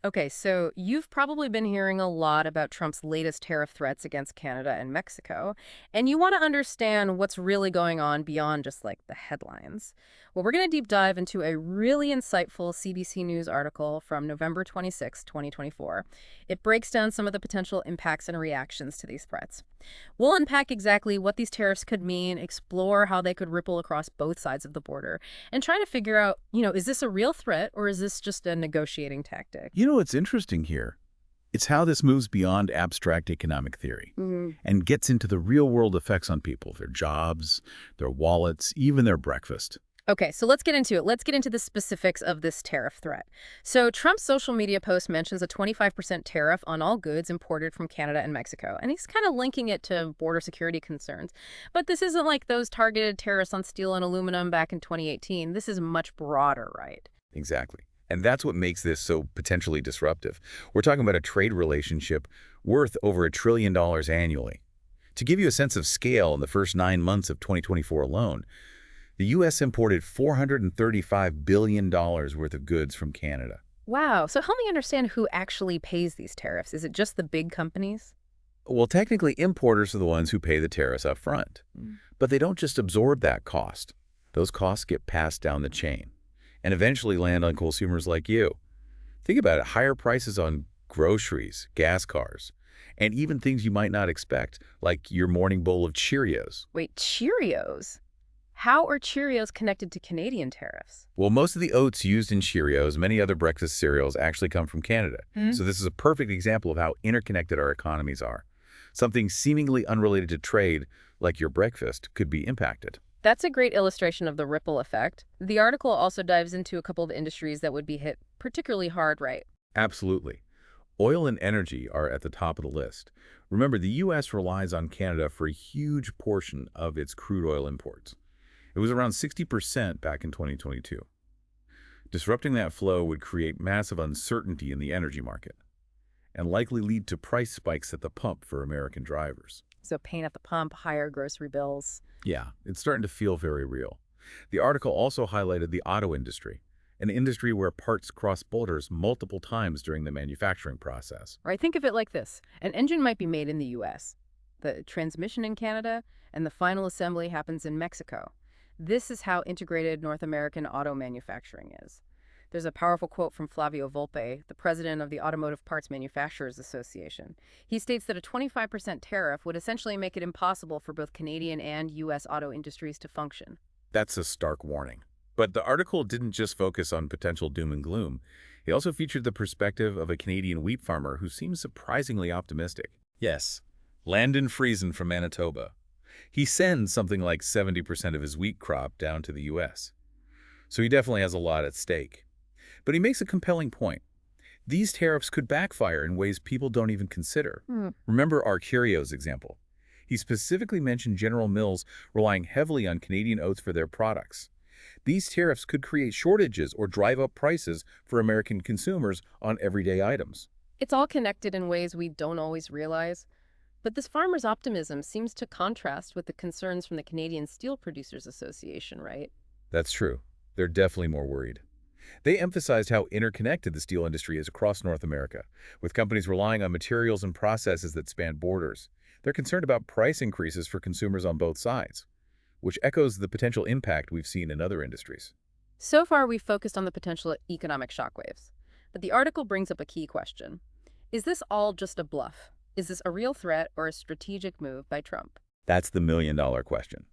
Okay, so you've probably been hearing a lot about Trump's latest tariff threats against Canada and Mexico, and you want to understand what's really going on beyond just like the headlines. Well, we're going to deep dive into a really insightful CBC News article from November 26, 2024. It breaks down some of the potential impacts and reactions to these threats. We'll unpack exactly what these tariffs could mean, explore how they could ripple across both sides of the border, and try to figure out, is this a real threat or is this just a negotiating tactic? You know what's interesting here? It's how this moves beyond abstract economic theory and gets into the real-world effects on people, their jobs, their wallets, even their breakfast. Okay, so let's get into it. Let's get into the specifics of this tariff threat. So Trump's social media post mentions a 25% tariff on all goods imported from Canada and Mexico, and he's kind of linking it to border security concerns. But this isn't like those targeted tariffs on steel and aluminum back in 2018. This is much broader, right? Exactly. And that's what makes this so potentially disruptive. We're talking about a trade relationship worth over $1 trillion annually. To give you a sense of scale, in the first 9 months of 2024 alone, the U.S. imported $435 billion worth of goods from Canada. Wow. So help me understand who actually pays these tariffs. Is it just the big companies? Well, technically, importers are the ones who pay the tariffs up front. But they don't just absorb that cost. Those costs get passed down the chain and eventually land on consumers like you. Think about it, higher prices on groceries, gas cars, and even things you might not expect, like your morning bowl of Cheerios. Wait, Cheerios? How are Cheerios connected to Canadian tariffs? Well, most of the oats used in Cheerios, many other breakfast cereals, actually come from Canada. So this is a perfect example of how interconnected our economies are. Something seemingly unrelated to trade, like your breakfast, could be impacted. That's a great illustration of the ripple effect. The article also dives into a couple of industries that would be hit particularly hard, right? Absolutely. Oil and energy are at the top of the list. Remember, the U.S. relies on Canada for a huge portion of its crude oil imports. It was around 60% back in 2022. Disrupting that flow would create massive uncertainty in the energy market and likely lead to price spikes at the pump for American drivers. So pain at the pump, higher grocery bills. Yeah, it's starting to feel very real. The article also highlighted the auto industry, an industry where parts cross borders multiple times during the manufacturing process. Or I think of it like this. An engine might be made in the U.S., the transmission in Canada, and the final assembly happens in Mexico. This is how integrated North American auto manufacturing is. There's a powerful quote from Flavio Volpe, the president of the Automotive Parts Manufacturers Association. He states that a 25% tariff would essentially make it impossible for both Canadian and U.S. auto industries to function. That's a stark warning. But the article didn't just focus on potential doom and gloom. It also featured the perspective of a Canadian wheat farmer who seems surprisingly optimistic. Yes, Landon Friesen from Manitoba. He sends something like 70% of his wheat crop down to the U.S. So he definitely has a lot at stake. But he makes a compelling point. These tariffs could backfire in ways people don't even consider. Remember our Cheerios example. He specifically mentioned General Mills relying heavily on Canadian oats for their products. These tariffs could create shortages or drive up prices for American consumers on everyday items. It's all connected in ways we don't always realize. But this farmer's optimism seems to contrast with the concerns from the Canadian Steel Producers Association, right? That's true. They're definitely more worried. They emphasized how interconnected the steel industry is across North America, with companies relying on materials and processes that span borders. They're concerned about price increases for consumers on both sides, which echoes the potential impact we've seen in other industries. So far, we've focused on the potential economic shockwaves. But the article brings up a key question. Is this all just a bluff? Is this a real threat or a strategic move by Trump? That's the million-dollar question.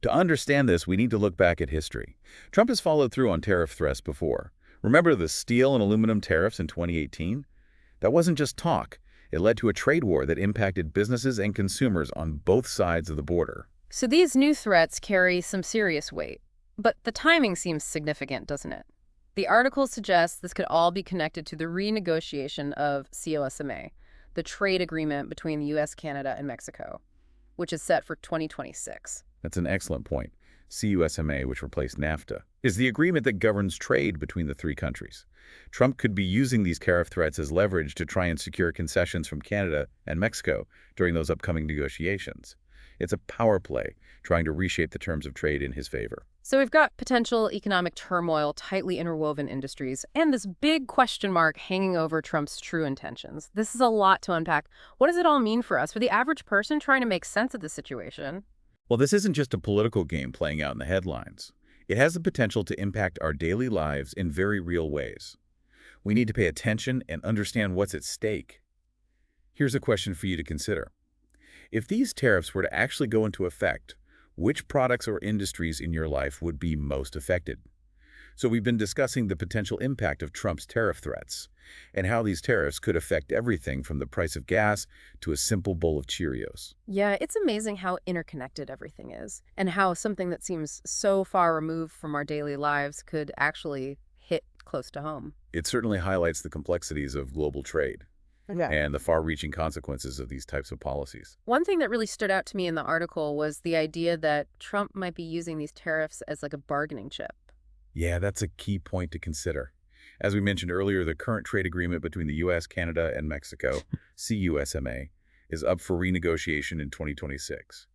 To understand this, we need to look back at history. Trump has followed through on tariff threats before. Remember the steel and aluminum tariffs in 2018? That wasn't just talk. It led to a trade war that impacted businesses and consumers on both sides of the border. So these new threats carry some serious weight. But the timing seems significant, doesn't it? The article suggests this could all be connected to the renegotiation of COSMA, the trade agreement between the U.S., Canada, and Mexico, which is set for 2026. That's an excellent point. CUSMA, which replaced NAFTA, is the agreement that governs trade between the three countries. Trump could be using these tariff threats as leverage to try and secure concessions from Canada and Mexico during those upcoming negotiations. It's a power play, trying to reshape the terms of trade in his favor. So we've got potential economic turmoil, tightly interwoven industries, and this big question mark hanging over Trump's true intentions. This is a lot to unpack. What does it all mean for us, for the average person trying to make sense of the situation? Well, this isn't just a political game playing out in the headlines. It has the potential to impact our daily lives in very real ways. We need to pay attention and understand what's at stake. Here's a question for you to consider. If these tariffs were to actually go into effect, which products or industries in your life would be most affected? So we've been discussing the potential impact of Trump's tariff threats and how these tariffs could affect everything from the price of gas to a simple bowl of Cheerios. Yeah, it's amazing how interconnected everything is, and how something that seems so far removed from our daily lives could actually hit close to home. It certainly highlights the complexities of global trade Yeah. and the far-reaching consequences of these types of policies. One thing that really stood out to me in the article was the idea that Trump might be using these tariffs as like a bargaining chip. Yeah, that's a key point to consider. As we mentioned earlier, the current trade agreement between the U.S., Canada, and Mexico, CUSMA, is up for renegotiation in 2026.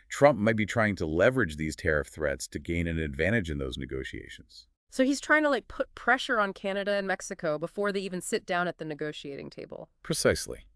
Trump might be trying to leverage these tariff threats to gain an advantage in those negotiations. So he's trying to like put pressure on Canada and Mexico before they even sit down at the negotiating table. Precisely.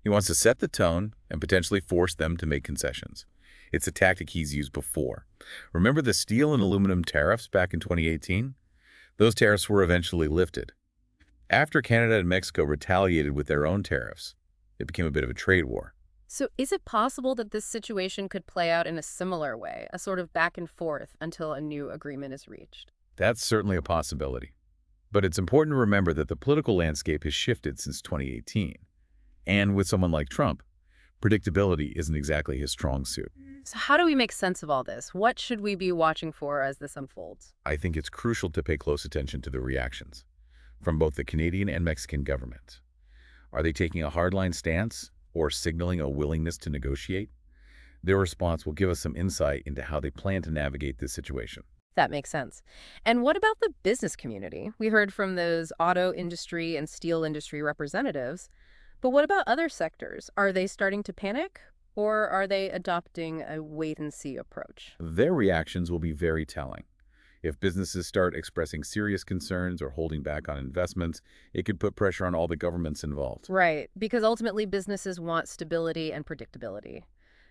He wants to set the tone and potentially force them to make concessions. It's a tactic he's used before. Remember the steel and aluminum tariffs back in 2018? Those tariffs were eventually lifted. After Canada and Mexico retaliated with their own tariffs, it became a bit of a trade war. So is it possible that this situation could play out in a similar way, a sort of back and forth until a new agreement is reached? That's certainly a possibility. But it's important to remember that the political landscape has shifted since 2018. And with someone like Trump, predictability isn't exactly his strong suit. So how do we make sense of all this? What should we be watching for as this unfolds? I think it's crucial to pay close attention to the reactions from both the Canadian and Mexican governments. Are they taking a hardline stance or signaling a willingness to negotiate? Their response will give us some insight into how they plan to navigate this situation. That makes sense. And what about the business community? We heard from those auto industry and steel industry representatives. But what about other sectors? Are they starting to panic? Or are they adopting a wait-and-see approach? Their reactions will be very telling. If businesses start expressing serious concerns or holding back on investments, it could put pressure on all the governments involved. Right, because ultimately businesses want stability and predictability.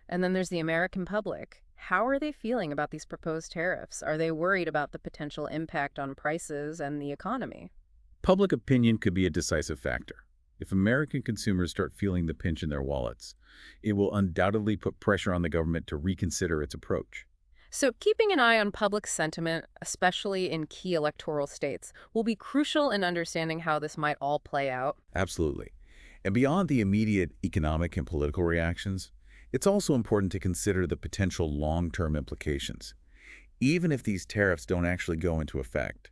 And then there's the American public. How are they feeling about these proposed tariffs? Are they worried about the potential impact on prices and the economy? Public opinion could be a decisive factor. If American consumers start feeling the pinch in their wallets, it will undoubtedly put pressure on the government to reconsider its approach. So keeping an eye on public sentiment, especially in key electoral states, will be crucial in understanding how this might all play out. Absolutely. And beyond the immediate economic and political reactions, it's also important to consider the potential long-term implications. Even if these tariffs don't actually go into effect,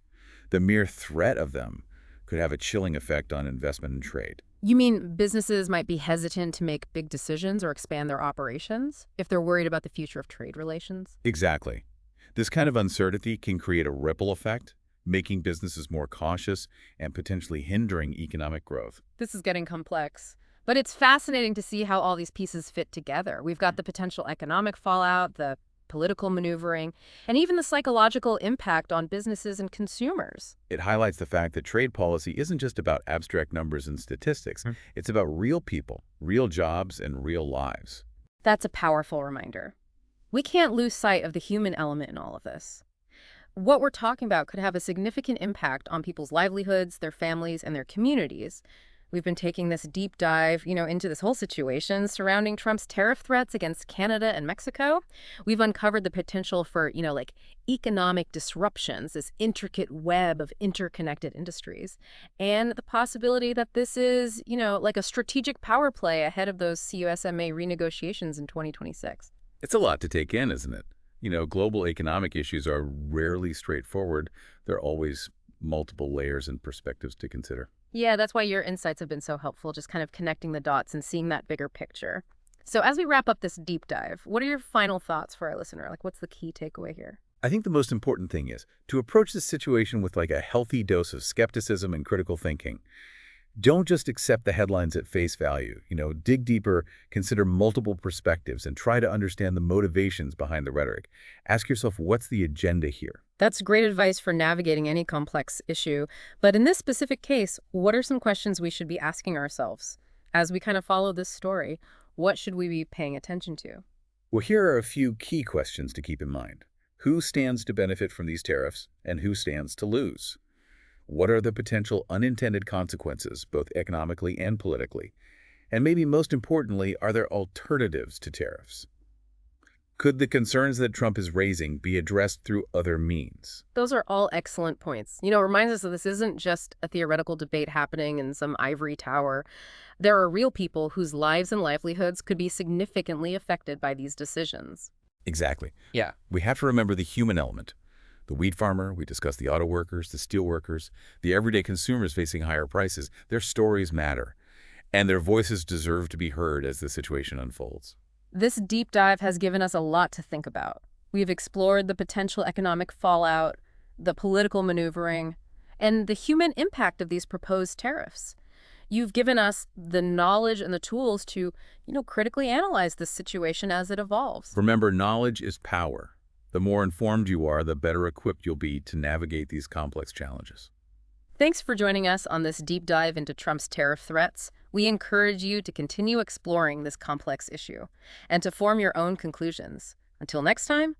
the mere threat of them could have a chilling effect on investment and trade. You mean businesses might be hesitant to make big decisions or expand their operations if they're worried about the future of trade relations? Exactly. This kind of uncertainty can create a ripple effect, making businesses more cautious and potentially hindering economic growth. This is getting complex. But it's fascinating to see how all these pieces fit together. We've got the potential economic fallout, the political maneuvering, and even the psychological impact on businesses and consumers. It highlights the fact that trade policy isn't just about abstract numbers and statistics. It's about real people, real jobs, and real lives. That's a powerful reminder. We can't lose sight of the human element in all of this. What we're talking about could have a significant impact on people's livelihoods, their families, and their communities. We've been taking this deep dive, into this whole situation surrounding Trump's tariff threats against Canada and Mexico. We've uncovered the potential for, economic disruptions, this intricate web of interconnected industries, and the possibility that this is, like a strategic power play ahead of those CUSMA renegotiations in 2026. It's a lot to take in, isn't it? Global economic issues are rarely straightforward. There are always multiple layers and perspectives to consider. Yeah, that's why your insights have been so helpful, just kind of connecting the dots and seeing that bigger picture. So as we wrap up this deep dive, what are your final thoughts for our listener? What's the key takeaway here? I think the most important thing is to approach this situation with a healthy dose of skepticism and critical thinking. Don't just accept the headlines at face value. Dig deeper, consider multiple perspectives, and try to understand the motivations behind the rhetoric. Ask yourself, what's the agenda here? That's great advice for navigating any complex issue. But in this specific case, what are some questions we should be asking ourselves? As we kind of follow this story, what should we be paying attention to? Well, here are a few key questions to keep in mind. Who stands to benefit from these tariffs, and who stands to lose? What are the potential unintended consequences, both economically and politically? And maybe most importantly, are there alternatives to tariffs? Could the concerns that Trump is raising be addressed through other means? Those are all excellent points. It reminds us that this isn't just a theoretical debate happening in some ivory tower. There are real people whose lives and livelihoods could be significantly affected by these decisions. Exactly. Yeah. We have to remember the human element. The wheat farmer, we discussed the auto workers, the steel workers, the everyday consumers facing higher prices. Their stories matter, and their voices deserve to be heard as the situation unfolds. This deep dive has given us a lot to think about. We've explored the potential economic fallout, the political maneuvering, and the human impact of these proposed tariffs. You've given us the knowledge and the tools to, critically analyze this situation as it evolves. Remember, knowledge is power. The more informed you are, the better equipped you'll be to navigate these complex challenges. Thanks for joining us on this deep dive into Trump's tariff threats. We encourage you to continue exploring this complex issue and to form your own conclusions. Until next time,